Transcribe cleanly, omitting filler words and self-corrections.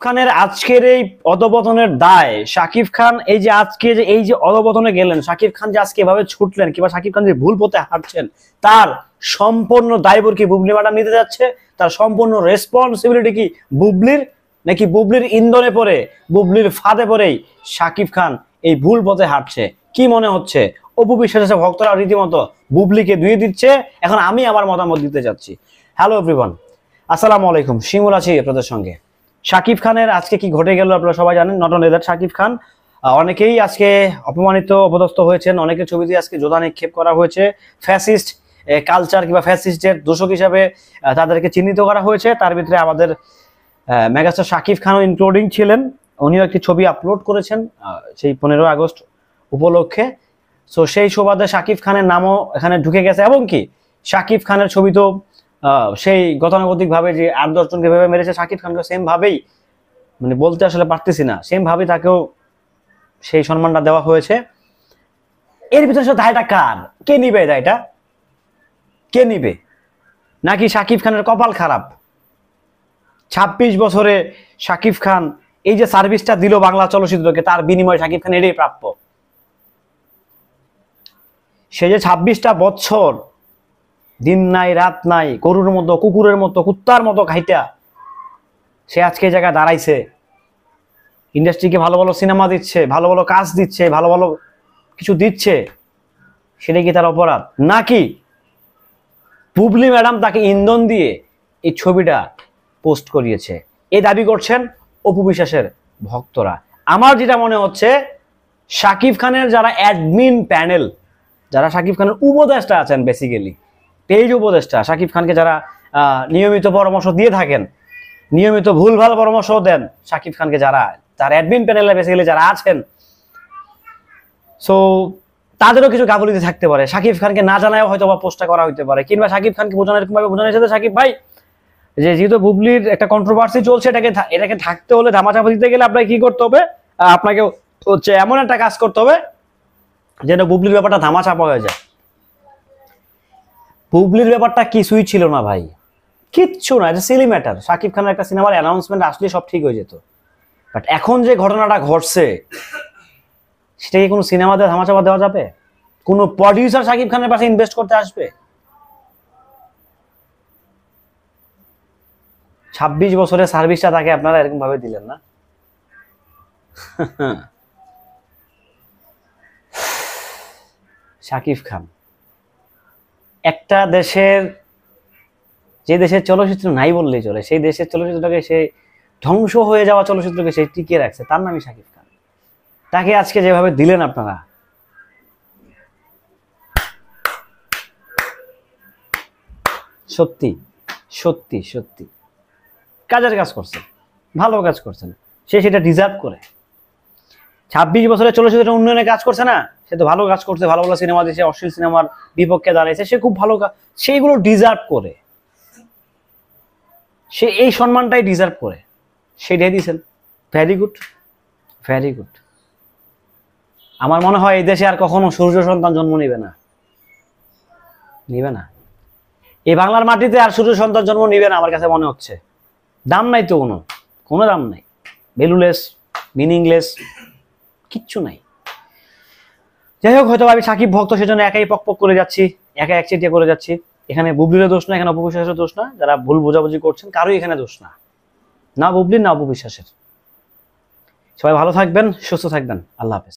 খানের আজকের এই অধপতনের দায় শাকিব খান এই যে আজকে যে এই যে অধপতনে গেলেন, শাকিব খান যে আজকে এভাবে ছুটলেন কিংবা শাকিব খান যে ভুল পথে হাঁটছেন, তার সম্পূর্ণ দায়ভার কি বুবলি ম্যাডাম নিতে যাচ্ছে? তার সম্পূর্ণ রেসপন্সিবিলিটি কি বুবলির, নাকি বুবলির ইন্ধনে পড়ে, বুবলির ফাঁদে পড়েই শাকিব খান এই ভুল পথে হাঁটছে? কি মনে হচ্ছে? অপু বিশ্বাসের ভক্তরা রীতিমতো বুবলিকে ধুয়ে দিচ্ছে। এখন আমি আমার মতামত দিতে যাচ্ছি। হ্যালো এভরিওয়ান, আসসালামু আলাইকুম। শিমুল আছি আপনাদের সঙ্গে। শাকিব খানের আজকে কি ঘটে গেল আপনারা সবাই জানেন। Not only that, Shakib Khan অনেকেই আজকে অপমানিত অপদস্থ হয়েছেন, অনেকের ছবিতে আজকে যোদ্ধা নিক্ষেপ করা হয়েছে। ফ্যাসিস্ট কালচার কিংবা ফ্যাসিস্টের দোষক হিসাবে তাদেরকে চিহ্নিত করা হয়েছে। তার ভিতরে আমাদের মেগাস্টার শাকিব খানও ইনক্লুডিং ছিলেন। উনিও একটি ছবি আপলোড করেছেন সেই 15 আগস্ট উপলক্ষে। সো সেই সুবাদে শাকিব খানের নামও এখানে ঢুকে গেছে, এবং কি শাকিব খানের ছবি তো সেই গতানুগতিক ভাবে যে 8-10 জনকে ভেবে মেরেছে, শাকিব খানকে সেম ভাবেই, মানে বলতে আসলে পারতেছি না, সেম ভাবে তাকেও সেই সম্মানটা দেওয়া হয়েছে। এর ভিতরে দায়টা কার? কে নিবে দায়টা? কে নিবে? নাকি শাকিব খানের কপাল খারাপ? 26 বছরে শাকিব খান এই যে সার্ভিসটা দিল বাংলা চলচ্চিত্রকে, তার বিনিময়ে শাকিব খান এটাই প্রাপ্য। সে যে 26টা বছর দিন নাই রাত নাই, গরুর মতো, কুকুরের মতো, কুত্তার মতো খাইটা সে আজকে এই জায়গায় দাঁড়াইছে, ইন্ডাস্ট্রিকে ভালো ভালো সিনেমা দিচ্ছে, ভালো ভালো কাজ দিচ্ছে, ভালো ভালো কিছু দিচ্ছে, সেটা কি তার অপরাধ? নাকি বুবলি ম্যাডাম তাকে ইন্ধন দিয়ে এই ছবিটা পোস্ট করিয়েছে? এই দাবি করছেন অপু বিশ্বাসের ভক্তরা। আমার যেটা মনে হচ্ছে, শাকিব খানের যারা অ্যাডমিন প্যানেল, যারা শাকিব খানের উপদেষ্টা আছেন, বেসিক্যালি পেজ উপদেষ্টা, শাকিব খানকে যারা নিয়মিত পরামর্শ দিয়ে থাকেন, নিয়মিত ভুলভাল পরামর্শ দেন শাকিব খানকে, যারা তার অ্যাডমিন প্যানেলে বেসিক্যালি যারা আছেন, সো তাদেরও কিছু গাফিলতি থাকতে পারে। শাকিব খানকে না জানায় হয়তো বা পোস্টটা করা হইতে পারে, কিংবা শাকিব খানকে বোঝানো এরকম ভাবে বোঝানো হয়েছে, শাকিব ভাই যে যেহেতু বুবলির একটা কন্ট্রোভার্সি চলছে, এটাকে থাকতে হলে, ধামাচাপা দিতে গেলে আপনাকে কি করতে হবে? আপনাকে হচ্ছে এমন একটা কাজ করতে হবে যেন বুবলির ব্যাপারটা ধামাচাপা হয়ে যায়। বুবলির ব্যাপারটা কিছুই ছিল না ভাই, কিচ্ছু না, এটা সিলি ম্যাটার। শাকিব খানের একটা সিনেমার অ্যানাউন্সমেন্ট আসলে সব ঠিক হয়ে যেত, বাট এখন যে ঘটনাটা ঘটছে সেটাকে কোনো সিনেমাতে ধামাচাপা দেওয়া যাবে? কোনো প্রডিউসার শাকিব খানের পাশে ইনভেস্ট করতে আসবে? 26 বছরের সার্ভিসটা তাকে আপনারা এরকম ভাবে দিলেন না? শাকিব খান একটা দেশের, যে দেশের চলচ্চিত্র নাই বললেই চলে, সেই দেশের চলচ্চিত্রটাকে, সে ধ্বংস হয়ে যাওয়া চলচ্চিত্রকে সে টিকিয়ে রাখছে, তার নামই শাকিব খান। তাকে আজকে যেভাবে দিলেন আপনারা, সত্যি সত্যি সত্যি কাজের কাজ করছেন, ভালো কাজ করছেন, সে সেটা ডিজার্ভ করে। 26 বছরের চলচ্চিত্র উন্নয়নে কাজ করছে না, সে তো ভালো কাজ করছে, ভালো ভালো সিনেমা দিয়েছে, অশ্লীল সিনেমার বিপক্ষে দাঁড়িয়েছে, সে খুব ভালো কাজ, সেইগুলো ডিজার্ভ করে, সে এই সম্মানটাই ডিজার্ভ করে, সেটাই দিয়েছেন। Very good, very good. আমার মনে হয় এই দেশে আর কখনো সূর্য সন্তান জন্ম নিবে না, নিবে না। এই বাংলার মাটিতে আর সূর্য সন্তান জন্ম নিবে না, আমার কাছে মনে হচ্ছে। দাম নাই তো, কোনো দাম নাই, ভ্যালুলেস, মিনিংলেস, কিচ্ছু নাই। যাই হোক, হয়তো আমি সাকিব ভক্ত, সেজন্য একাই পক করে যাচ্ছি, একা একচেটিয়া করে যাচ্ছি। এখানে বুবলির দোষ না, এখানে অপু বিশ্বাসের দোষ না, যারা ভুল বোঝাবুঝি করছেন কারোই এখানে দোষ না, না বুবলির না অপু বিশ্বাসের। সবাই ভালো থাকবেন, সুস্থ থাকবেন, আল্লাহ হাফেজ।